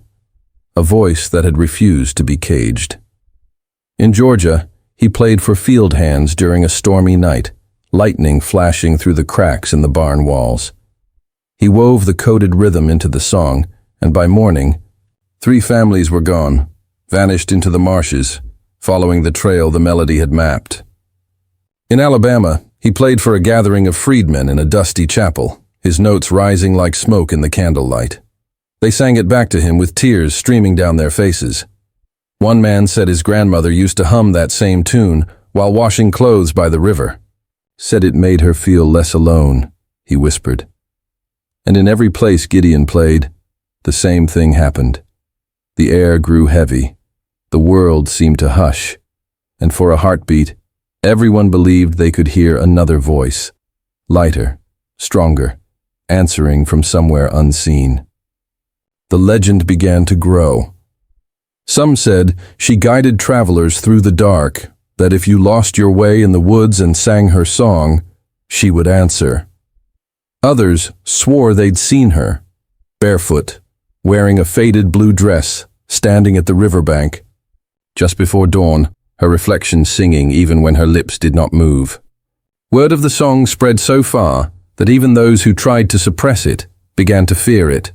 a voice that had refused to be caged. In Georgia, he played for field hands during a stormy night, lightning flashing through the cracks in the barn walls. He wove the coded rhythm into the song, and by morning, 3 families were gone, vanished into the marshes, following the trail the melody had mapped. In Alabama, he played for a gathering of freedmen in a dusty chapel, his notes rising like smoke in the candlelight. They sang it back to him with tears streaming down their faces. One man said his grandmother used to hum that same tune while washing clothes by the river. "Said it made her feel less alone," he whispered. And in every place Gideon played, the same thing happened. The air grew heavy. The world seemed to hush. And for a heartbeat, everyone believed they could hear another voice, lighter, stronger, answering from somewhere unseen. The legend began to grow. Some said she guided travelers through the dark, that if you lost your way in the woods and sang her song, she would answer. Others swore they'd seen her, barefoot, wearing a faded blue dress, standing at the riverbank. Just before dawn, her reflection singing even when her lips did not move. Word of the song spread so far that even those who tried to suppress it began to fear it.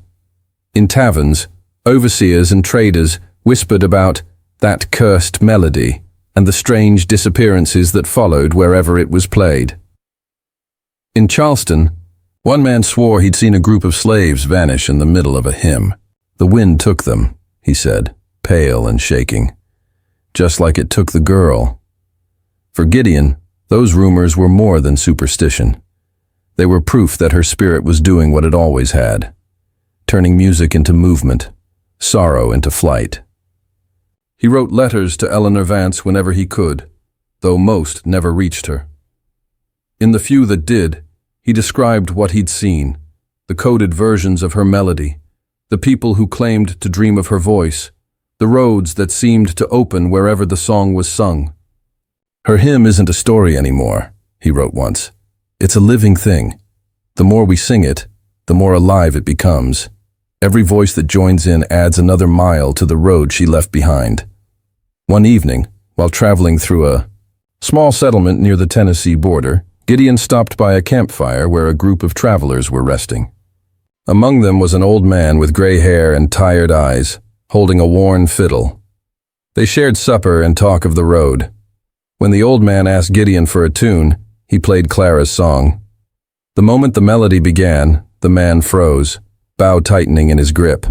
In taverns, overseers and traders whispered about that cursed melody and the strange disappearances that followed wherever it was played. In Charleston, one man swore he'd seen a group of slaves vanish in the middle of a hymn. "The wind took them," he said, pale and shaking, "just like it took the girl." For Gideon, those rumors were more than superstition. They were proof that her spirit was doing what it always had, turning music into movement, sorrow into flight. He wrote letters to Eleanor Vance whenever he could, though most never reached her. In the few that did, he described what he'd seen, the coded versions of her melody, the people who claimed to dream of her voice, the roads that seemed to open wherever the song was sung. "Her hymn isn't a story anymore," he wrote once. "It's a living thing. The more we sing it, the more alive it becomes. Every voice that joins in adds another mile to the road she left behind." One evening, while traveling through a small settlement near the Tennessee border, Gideon stopped by a campfire where a group of travelers were resting. Among them was an old man with gray hair and tired eyes, holding a worn fiddle. They shared supper and talk of the road. When the old man asked Gideon for a tune, he played Clara's song. The moment the melody began, the man froze, bow tightening in his grip.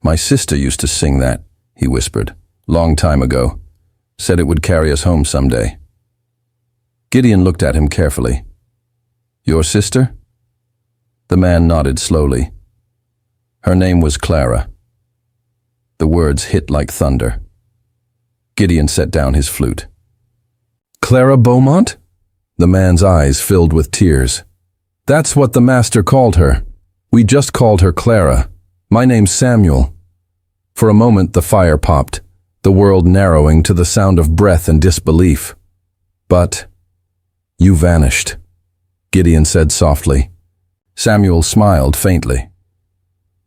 "My sister used to sing that," he whispered, "long time ago. Said it would carry us home someday." Gideon looked at him carefully. "Your sister?" The man nodded slowly. "Her name was Clara." The words hit like thunder. Gideon set down his flute. Clara Beaumont? The man's eyes filled with tears. That's what the master called her. We just called her Clara. My name's Samuel. For a moment the fire popped, the world narrowing to the sound of breath and disbelief. But you vanished, Gideon said softly. Samuel smiled faintly.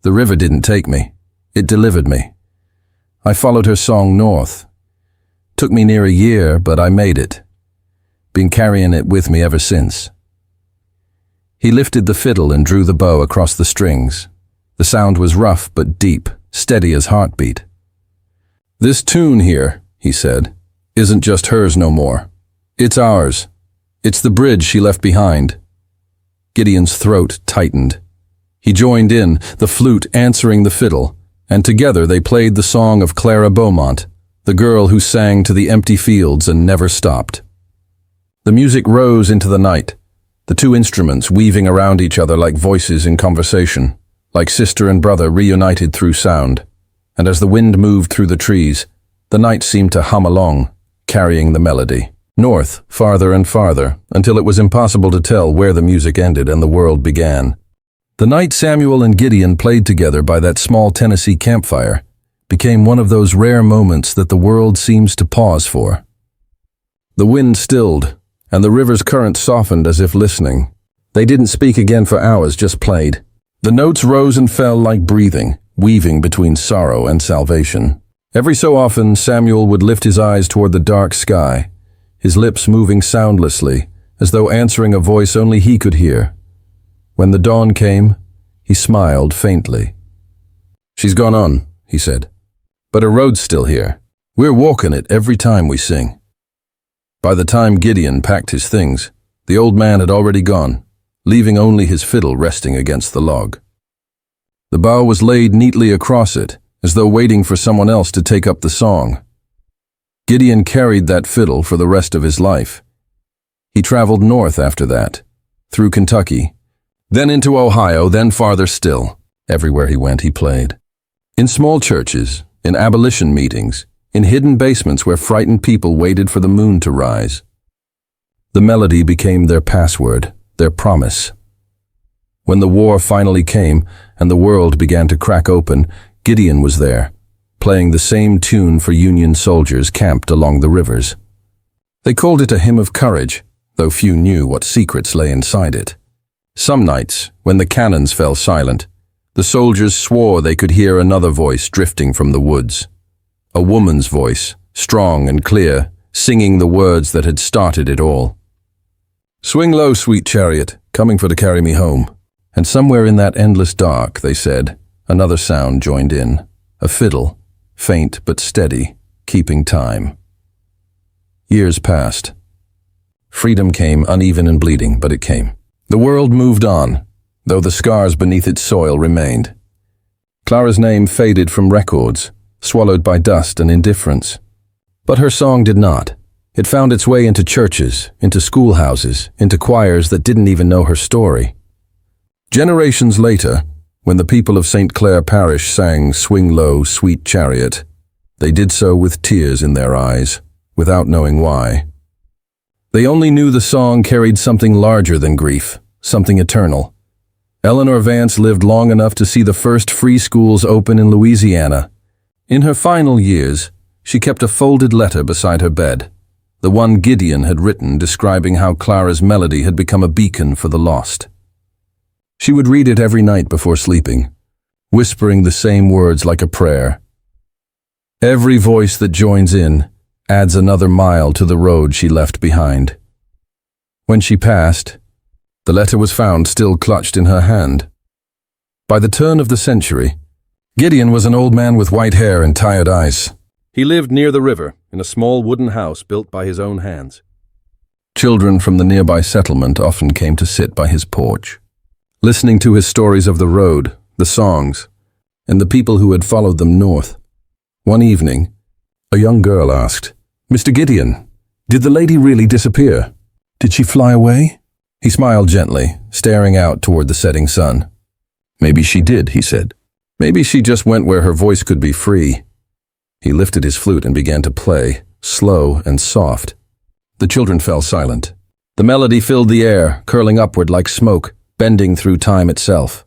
The river didn't take me. It delivered me. I followed her song north. Took me near a year, but I made it. Been carrying it with me ever since. He lifted the fiddle and drew the bow across the strings. The sound was rough but deep, steady as heartbeat. This tune here, he said, isn't just hers no more. It's ours. It's the bridge she left behind. Gideon's throat tightened. He joined in, the flute answering the fiddle, and together they played the song of Clara Beaumont, the girl who sang to the empty fields and never stopped. The music rose into the night, the two instruments weaving around each other like voices in conversation, like sister and brother reunited through sound. And as the wind moved through the trees, the night seemed to hum along, carrying the melody. North, farther and farther, until it was impossible to tell where the music ended and the world began. The night Samuel and Gideon played together by that small Tennessee campfire became one of those rare moments that the world seems to pause for. The wind stilled, and the river's current softened as if listening. They didn't speak again for hours, just played. The notes rose and fell like breathing, weaving between sorrow and salvation. Every so often, Samuel would lift his eyes toward the dark sky, his lips moving soundlessly, as though answering a voice only he could hear. When the dawn came, he smiled faintly. She's gone on, he said, but her road's still here. We're walking it every time we sing. By the time Gideon packed his things, the old man had already gone, leaving only his fiddle resting against the log. The bow was laid neatly across it, as though waiting for someone else to take up the song. Gideon carried that fiddle for the rest of his life. He traveled north after that, through Kentucky, then into Ohio, then farther still. Everywhere he went, he played. In small churches, in abolition meetings, in hidden basements where frightened people waited for the moon to rise. The melody became their password, their promise. When the war finally came and the world began to crack open, Gideon was there, playing the same tune for Union soldiers camped along the rivers. They called it a hymn of courage, though few knew what secrets lay inside it. Some nights, when the cannons fell silent, the soldiers swore they could hear another voice drifting from the woods. A woman's voice, strong and clear, singing the words that had started it all. Swing low, sweet chariot, coming for to carry me home. And somewhere in that endless dark, they said, another sound joined in, a fiddle, faint but steady, keeping time. Years passed. Freedom came, uneven and bleeding, but it came. The world moved on, though the scars beneath its soil remained. Clara's name faded from records, swallowed by dust and indifference. But her song did not. It found its way into churches, into schoolhouses, into choirs that didn't even know her story. Generations later, when the people of St. Clair Parish sang "Swing Low, Sweet Chariot," they did so with tears in their eyes, without knowing why. They only knew the song carried something larger than grief, something eternal. Eleanor Vance lived long enough to see the first free schools open in Louisiana. In her final years, she kept a folded letter beside her bed, the one Gideon had written describing how Clara's melody had become a beacon for the lost. She would read it every night before sleeping, whispering the same words like a prayer. Every voice that joins in adds another mile to the road she left behind. When she passed, the letter was found still clutched in her hand. By the turn of the century, Gideon was an old man with white hair and tired eyes. He lived near the river in a small wooden house built by his own hands. Children from the nearby settlement often came to sit by his porch, listening to his stories of the road, the songs, and the people who had followed them north. One evening, a young girl asked, "Mr. Gideon, did the lady really disappear? Did she fly away?" He smiled gently, staring out toward the setting sun. "Maybe she did," he said. "Maybe she just went where her voice could be free." He lifted his flute and began to play, slow and soft. The children fell silent. The melody filled the air, curling upward like smoke, bending through time itself.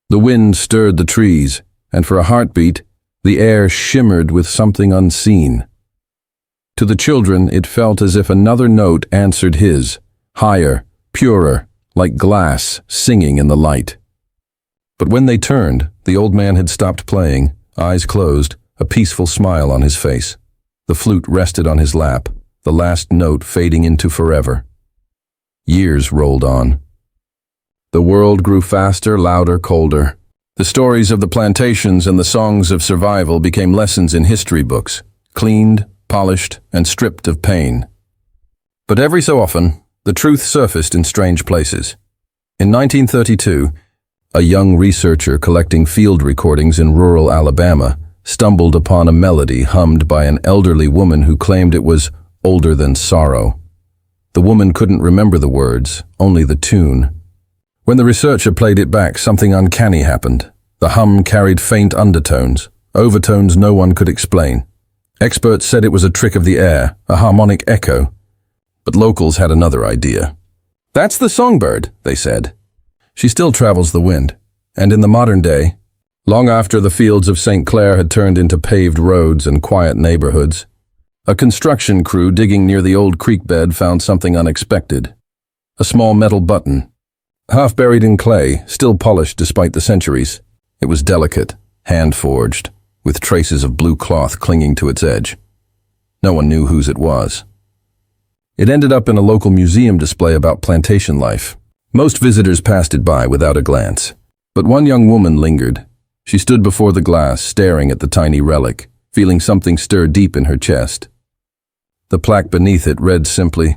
The wind stirred the trees, and for a heartbeat, the air shimmered with something unseen. To the children, it felt as if another note answered his, higher, purer, like glass singing in the light. But when they turned, the old man had stopped playing, eyes closed, a peaceful smile on his face. The flute rested on his lap, the last note fading into forever. Years rolled on. The world grew faster, louder, colder. The stories of the plantations and the songs of survival became lessons in history books, cleaned, polished, and stripped of pain. But every so often, the truth surfaced in strange places. In 1932, a young researcher collecting field recordings in rural Alabama stumbled upon a melody hummed by an elderly woman who claimed it was older than sorrow. The woman couldn't remember the words, only the tune. When the researcher played it back, something uncanny happened. The hum carried faint undertones, overtones no one could explain. Experts said it was a trick of the air, a harmonic echo. But locals had another idea. "That's the songbird," they said. She still travels the wind, and in the modern day, long after the fields of St. Clair had turned into paved roads and quiet neighborhoods, a construction crew digging near the old creek bed found something unexpected. A small metal button, half buried in clay, still polished despite the centuries. It was delicate, hand-forged, with traces of blue cloth clinging to its edge. No one knew whose it was. It ended up in a local museum display about plantation life. Most visitors passed it by without a glance. But one young woman lingered. She stood before the glass, staring at the tiny relic, feeling something stir deep in her chest. The plaque beneath it read simply,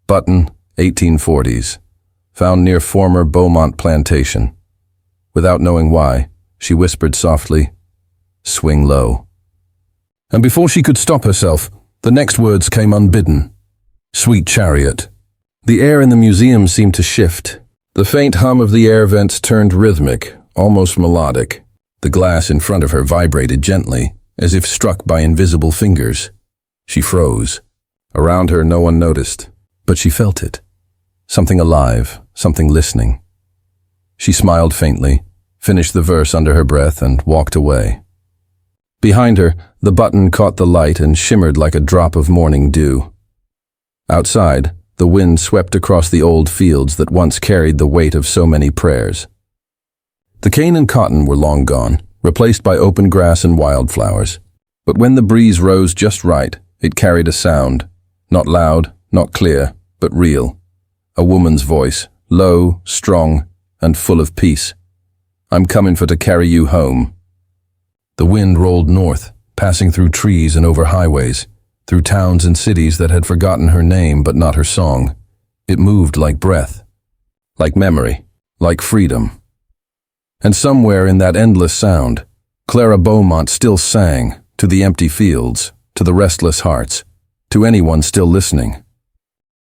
"Button, 1840s, found near former Beaumont Plantation." Without knowing why, she whispered softly, "Swing low." And before she could stop herself, the next words came unbidden. "Sweet chariot." The air in the museum seemed to shift. The faint hum of the air vents turned rhythmic, almost melodic. The glass in front of her vibrated gently, as if struck by invisible fingers. She froze. Around her no one noticed, but she felt it. Something alive, something listening. She smiled faintly, finished the verse under her breath, and walked away. Behind her, the button caught the light and shimmered like a drop of morning dew. Outside, the wind swept across the old fields that once carried the weight of so many prayers. The cane and cotton were long gone, replaced by open grass and wildflowers. But when the breeze rose just right, it carried a sound, not loud, not clear, but real. A woman's voice, low, strong, and full of peace. "I'm comin' for to carry you home." The wind rolled north, passing through trees and over highways, through towns and cities that had forgotten her name but not her song. It moved like breath, like memory, like freedom. And somewhere in that endless sound, Clara Beaumont still sang, to the empty fields, to the restless hearts, to anyone still listening.